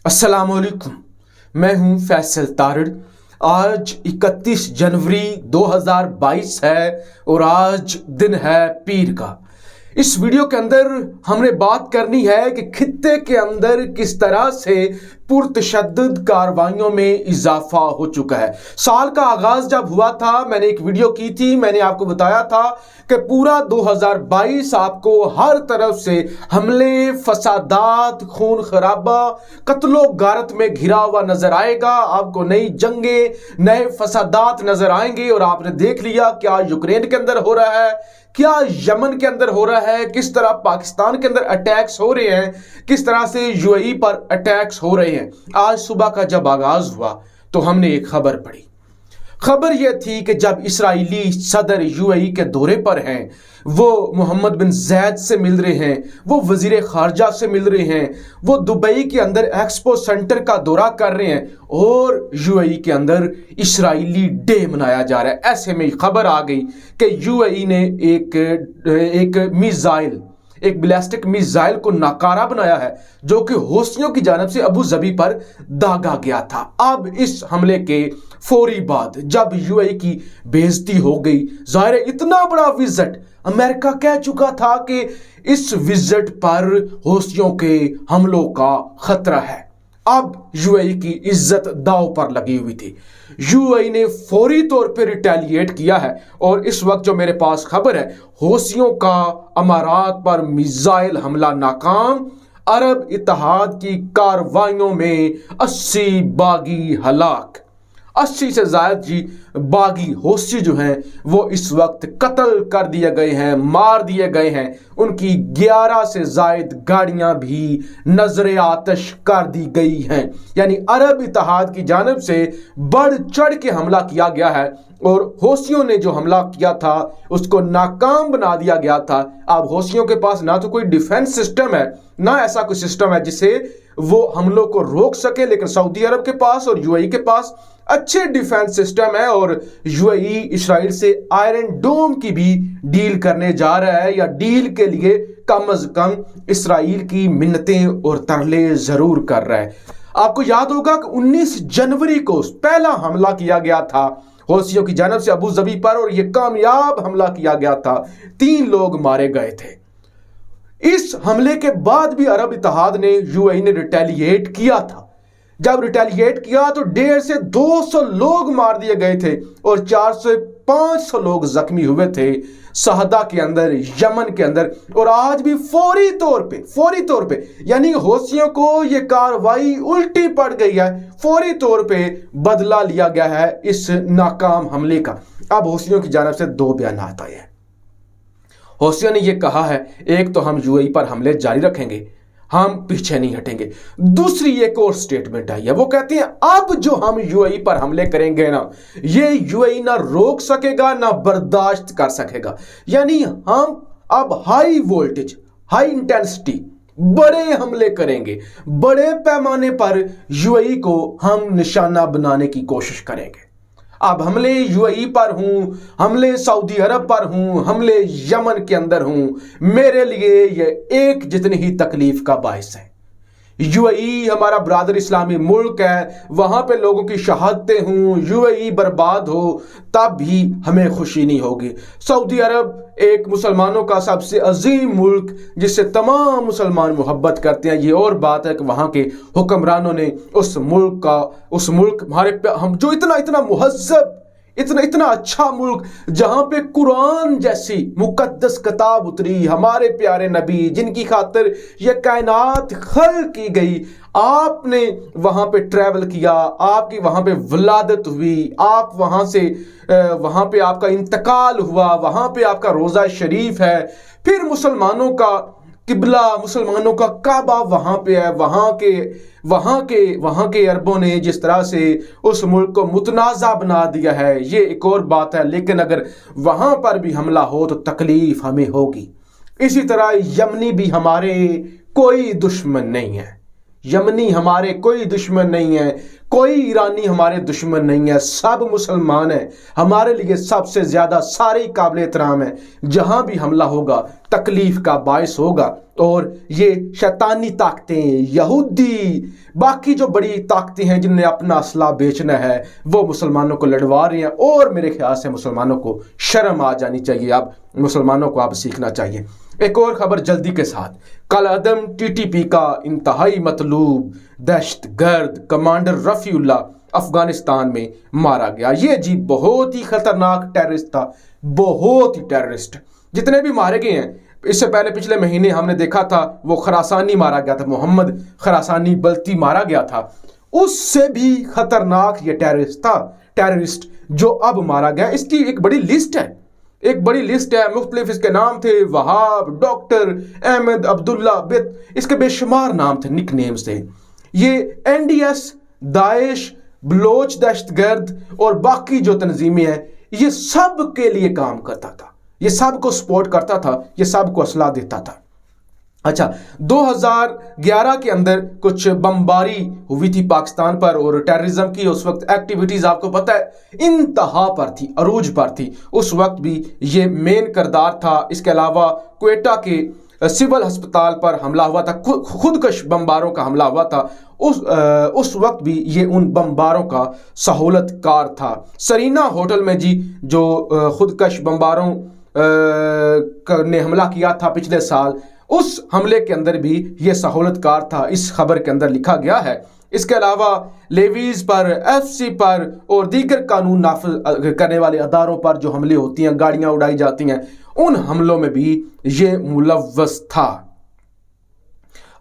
अस्सलामुअलैकुम। मैं हूं फैसल तारड़। आज 31 जनवरी 2022 है और आज दिन है पीर का। इस वीडियो के अंदर हमने बात करनी है कि खित्ते के अंदर किस तरह से पुरतशद्दुद कार्रवाइयों में इजाफा हो चुका है। साल का आगाज जब हुआ था, मैंने एक वीडियो की थी, मैंने आपको बताया था कि पूरा 2022 आपको हर तरफ से हमले, फसादात, खून खराबा, कत्लो गारत में घिरा हुआ नजर आएगा। आपको नई जंगे, नए फसादात नजर आएंगे और आपने देख लिया क्या यूक्रेन के अंदर हो रहा है, क्या यमन के अंदर हो रहा है, किस तरह पाकिस्तान के अंदर अटैक्स हो रहे हैं, किस तरह से यूएई पर अटैक्स हो रहे हैं। आज सुबह का जब आगाज हुआ तो हमने एक खबर पढ़ी। खबर यह थी कि जब इस्राएली सदर यूएई के दौरे पर हैं, वो मोहम्मद बिन ज़ैद से मिल रहे हैं, वो वजीर खारजा से मिल रहे हैं, वो दुबई के अंदर एक्सपो सेंटर का दौरा कर रहे हैं और यूएई के अंदर इस्राएली डे मनाया जा रहा है। ऐसे में खबर आ गई कि यूएई ने एक मिसाइल, एक बैलिस्टिक मिसाइल को नाकारा बनाया है जो कि हौसियों की जानिब से अबू ज़बी पर दागा गया था। अब इस हमले के फौरी बाद जब यूएई की बेइज्जती हो गई, ज़ाहिर है इतना बड़ा विजिट अमेरिका कह चुका था कि इस विजिट पर हौसियों के हमलों का खतरा है। अब यूएई की इज्जत दांव पर लगी हुई थी। यूएई ने फौरी तौर पर रिटेलिएट किया है और इस वक्त जो मेरे पास खबर है, हौसियों का अमारात पर मिसाइल हमला नाकाम, अरब इत्तेहाद की कार्रवाइयों में 80 बागी हलाक। 80 से ज्यादा बागी हौसी जो हैं वो इस वक्त कत्ल कर दिए गए हैं, मार दिए गए हैं। उनकी 11 से ज्यादा गाड़ियां भी नजर आतश कर दी गई हैं। यानी अरब इत्तेहाद की जानिब से बढ़ चढ़ के हमला किया गया है और हौसियों ने जो हमला किया था उसको नाकाम बना दिया गया था। अब हौसियों के पास ना तो कोई डिफेंस सिस्टम है, ना ऐसा कोई सिस्टम है जिसे वो हमलों को रोक सके, लेकिन सऊदी अरब के पास और यूएई के पास अच्छे डिफेंस सिस्टम है और यूएई इस्राइल से आयरन डोम की भी डील करने जा रहा है, या डील के लिए कम अज कम इस्राइल की मिन्नतें और तरले जरूर कर रहा है। आपको याद होगा कि 19 जनवरी को पहला हमला किया गया था हौसियों की जानिब से अबू ज़बी पर और यह कामयाब हमला किया गया था। 3 लोग मारे गए थे। इस हमले के बाद भी अरब इत्तेहाद ने, यूएई ने रिटेलिएट किया था। जब रिटेलिएट किया तो 150 से 200 लोग मार दिए गए थे और 400 से 500 लोग जख्मी हुए थे सहदा के अंदर, यमन के अंदर। और आज भी फौरी तौर पे यानी हौसियों को ये कार्रवाई उल्टी पड़ गई है, फौरी तौर पे बदला लिया गया है इस नाकाम हमले का। अब हौसियों की जानिब से 2 बयान आए हैं। हौसियों ने यह कहा है, एक तो हम यूएई पर हमले जारी रखेंगे, हम पीछे नहीं हटेंगे। दूसरी एक और स्टेटमेंट आई है, वो कहती है अब जो हम यूएई पर हमले करेंगे ना, ये यूएई ना रोक सकेगा ना बर्दाश्त कर सकेगा। यानी हम अब हाई वोल्टेज, हाई इंटेंसिटी बड़े हमले करेंगे, बड़े पैमाने पर यूएई को हम निशाना बनाने की कोशिश करेंगे। अब हमले यूएई पर हूं, हमले सऊदी अरब पर हूं, हमले यमन के अंदर हूं, मेरे लिए ये एक जितनी ही तकलीफ का बायस है। यूएई हमारा ब्रादर इस्लामी मुल्क है, वहां पे लोगों की शहादतें हों, यूएई बर्बाद हो, तब भी हमें खुशी नहीं होगी। सऊदी अरब एक मुसलमानों का सबसे अजीम मुल्क जिससे तमाम मुसलमान मोहब्बत करते हैं, ये और बात है कि वहाँ के हुक्मरानों ने उस मुल्क हमारे हम जो इतना मुहज़्ज़ब, इतना अच्छा मुल्क जहां पे कुरान जैसी मुकद्दस किताब उतरी, हमारे प्यारे नबी जिनकी खातिर यह कायनात खल की गई, आपने वहां पे ट्रैवल किया, आपकी वहां पे विलादत हुई, आप वहां पे आपका इंतकाल हुआ, वहां पे आपका रोज़ा शरीफ है, फिर मुसलमानों का किबला, मुसलमानों का काबा वहां पे है। वहां के अरबों ने जिस तरह से उस मुल्क को मुतनाज़ा बना दिया है, ये एक और बात है। लेकिन अगर वहां पर भी हमला हो तो तकलीफ हमें होगी। इसी तरह यमनी भी हमारे कोई दुश्मन नहीं है, یمنی ہمارے کوئی دشمن نہیں ہے، کوئی ایرانی ہمارے دشمن نہیں ہے، سب مسلمان ہیں، ہمارے لیے سب سے زیادہ سارے قابل احترام ہیں، جہاں بھی حملہ ہوگا تکلیف کا باعث ہوگا۔ اور یہ شیطانی طاقتیں، یہودی، باقی جو بڑی طاقتیں ہیں جن نے اپنا اسلحہ بیچنا ہے، وہ مسلمانوں کو لڑوا رہے ہیں، اور میرے خیال سے مسلمانوں کو شرم آ جانی چاہیے، اب مسلمانوں کو اب سیکھنا چاہیے۔ ایک اور خبر جلدی کے ساتھ، کالعدم ٹی ٹی پی کا انتہائی مطلوب دہشت گرد کمانڈر رفیع اللہ افغانستان میں مارا گیا۔ یہ جی بہت ہی خطرناک ٹیررسٹ تھا، بہت ہی ٹیررسٹ، جتنے بھی مارے گئے ہیں۔ اس سے پہلے پچھلے مہینے ہم نے دیکھا تھا وہ خراسانی مارا گیا تھا، محمد خراسانی بلتی مارا گیا تھا، اس سے بھی خطرناک یہ ٹیررسٹ جو اب مارا گیا۔ اس کی ایک بڑی لسٹ ہے، مختلف اس کے نام تھے، وہاب، ڈاکٹر احمد، عبداللہ، اس کے بے شمار نام تھے، نک نیم سے۔ یہ این ڈی ایس، داعش، بلوچ دہشت گرد اور باقی جو تنظیمیں ہیں، یہ سب کے لیے کام کرتا تھا، یہ سب کو سپورٹ کرتا تھا، یہ سب کو اسلحہ دیتا تھا۔ اچھا، 2011 کے اندر کچھ بمباری ہوئی تھی پاکستان پر، اور ٹیررزم کی اس وقت ایکٹیویٹیز آپ کو پتہ ہے انتہا پر تھی، عروج پر تھی، اس وقت بھی یہ مین کردار تھا۔ اس کے علاوہ کوئٹہ کے سول ہسپتال پر حملہ ہوا تھا، خودکش بمباروں کا حملہ ہوا تھا، اس وقت بھی یہ ان بمباروں کا سہولت کار تھا۔ سرینا ہوٹل میں جی جو خودکش بمباروں نے حملہ کیا تھا پچھلے سال، اس حملے کے اندر بھی یہ سہولت کار تھا، اس خبر کے اندر لکھا گیا ہے۔ اس کے علاوہ لیویز پر، ایف سی پر اور دیگر قانون نافذ کرنے والے اداروں پر جو حملے ہوتی ہیں، گاڑیاں اڑائی جاتی ہیں، ان حملوں میں بھی یہ ملوث تھا۔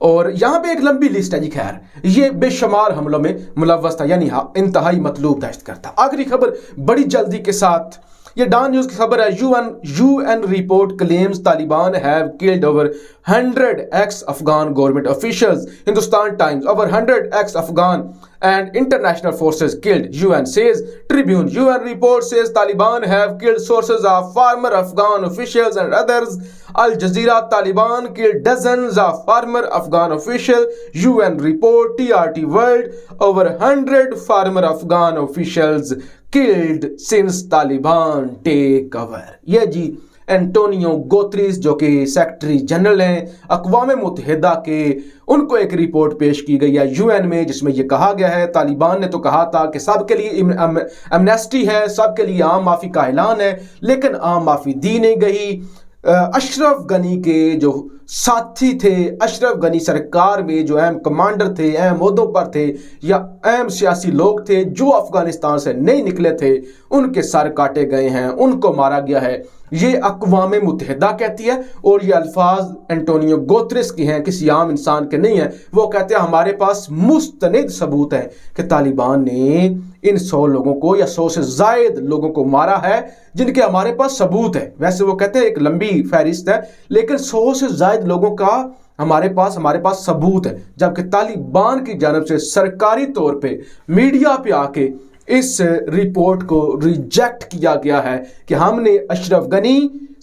اور یہاں پہ ایک لمبی لسٹ ہے جی، خیر یہ بے شمار حملوں میں ملوث تھا، یعنی انتہائی مطلوب دہشت گرد تھا۔ آخری خبر بڑی جلدی کے ساتھ، یہ ڈان نیوز کی خبر ہے، U N report claims Taliban have killed over 100 ex Afghan government officials. Hindustan Times, over 100 ex Afghan and international forces killed, UN says. Tribune, UN report says Taliban have killed sources of former Afghan officials and others. Al Jazeera, Taliban killed dozens of former Afghan officials. UN report, TRT World, over 100 former Afghan officials killed since Taliban take over. یہ جی Antonio Guterres جو کہ secretary general ہیں اقوام متحدہ کے، ان کو ایک report پیش کی گئی ہے یو این میں، جس میں یہ کہا گیا ہے طالبان نے تو کہا تھا کہ سب کے لیے ایمنیسٹی ہے، سب کے لیے عام معافی کا اعلان ہے، لیکن عام معافی دی نہیں گئی۔ اشرف غنی کے جو ساتھی تھے، اشرف غنی سرکار میں جو اہم کمانڈر تھے، اہم عہدوں پر تھے یا اہم سیاسی لوگ تھے جو افغانستان سے نہیں نکلے تھے، ان کے سر کاٹے گئے ہیں، ان کو مارا گیا ہے۔ یہ اقوام متحدہ کہتی ہے، اور یہ الفاظ اینٹونیو گوتریس کی ہیں، کسی عام انسان کے نہیں ہیں۔ وہ کہتے ہیں ہمارے پاس مستند ثبوت ہے کہ طالبان نے ان 100 لوگوں کو یا 100 سے زائد لوگوں کو مارا ہے، جن کے ہمارے پاس ثبوت ہے۔ ویسے وہ کہتے ہیں ایک لمبی فہرست ہے، لیکن 100 سے زائد لوگوں کا ہمارے پاس ثبوت ہے، جبکہ طالبان کی جانب سے سرکاری طور پہ میڈیا پہ آ کے اس رپورٹ کو ریجیکٹ کیا گیا ہے کہ ہم نے اشرف غنی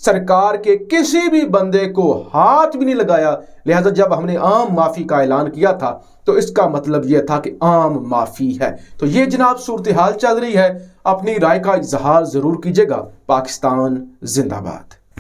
سرکار کے کسی بھی بندے کو ہاتھ بھی نہیں لگایا، لہذا جب ہم نے عام معافی کا اعلان کیا تھا تو اس کا مطلب یہ تھا کہ عام معافی ہے۔ تو یہ جناب صورتحال چل رہی ہے، اپنی رائے کا اظہار ضرور کیجیے گا۔ پاکستان زندہ باد۔